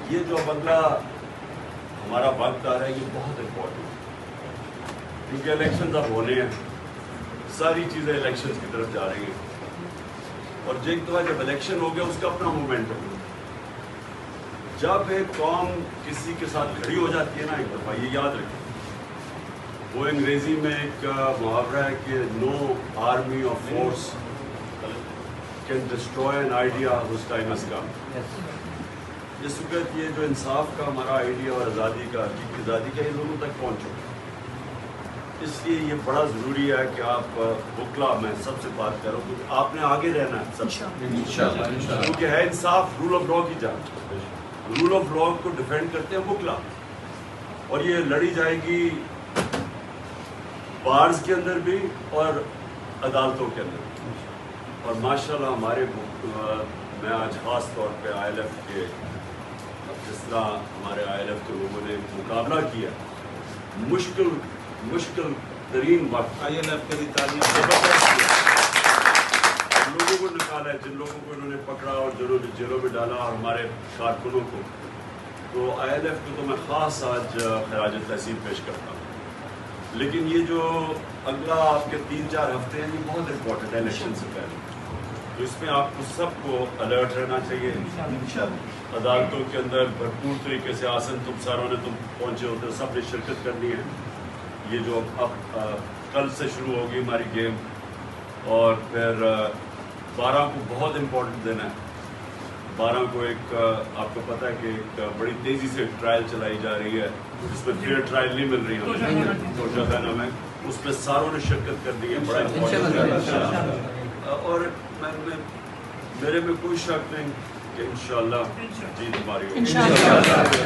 یہ جو اگلا ہمارا وقت آ رہا ہے یہ بہت امپورٹنٹ ہے، کیونکہ الیکشنز اب ہونے ہیں، ساری چیزیں الیکشنز کی طرف جا رہی ہیں، اور ایک دفعہ جب الیکشن ہو گیا اس کا اپنا مومنٹم ہے۔ جب ایک قوم کسی کے ساتھ کھڑی ہو جاتی ہے نا، ایک دفعہ یہ یاد رکھیں، وہ انگریزی میں ایک محاورہ ہے کہ no army of force can destroy an idea whose time has come۔ اس وقت یہ جو انصاف کا ہمارا آئیڈیا اور آزادی کا، حقیقی آزادی کا، یہ لوگوں تک پہنچو، اس لیے یہ بڑا ضروری ہے کہ آپ بکلا میں سب سے بات کروں، کیونکہ آپ نے آگے رہنا ہے سب سے، کیونکہ ہے انصاف رول آف لا کی جان، رول آف لا کو ڈیفینڈ کرتے ہیں بکلا، اور یہ لڑی جائے گی بارز کے اندر بھی اور عدالتوں کے اندر بھی، اور ماشاءاللہ ہمارے میں آج خاص طور پہ آئی ایل ایف کے، جس طرح ہمارے آئی ایل ایف کے لوگوں نے مقابلہ کیا مشکل ترین وقت، آئی ایل ایف کے لیے تعلیم لوگوں کو نکالا ہے، جن لوگوں کو انہوں نے پکڑا اور جنہوں نے جیلوں میں ڈالا، اور ہمارے کارکنوں کو، تو آئی ایل ایف کو تو میں خاص آج خراج تحسین پیش کرتا ہوں۔ لیکن یہ جو اگلا آپ کے 3-4 ہفتے ہیں یہ بہت امپورٹنٹ ہے الیکشن سے پہلے، تو اس میں آپ کو سب کو الرٹ رہنا چاہیے۔ عدالتوں کے اندر بھرپور طریقے سے آسن تم ساروں نے تم پہنچے ہوتے، سب نے شرکت کرنی ہے۔ یہ جو اب کل سے شروع ہوگی ہماری گیم، اور پھر 12 کو بہت امپورٹنٹ دن ہے۔ 12 کو ایک آپ کو پتہ ہے کہ ایک بڑی تیزی سے ٹرائل چلائی جا رہی ہے، جس میں فیئر ٹرائل نہیں مل رہی ہمیں توشہ خانہ میں، اس میں ساروں نے شرکت کرنی ہے، بڑا امپورٹنٹ ہے، اور میرے میں کوئی شک نہیں کہ انشاءاللہ جیت ہماری ہوگی۔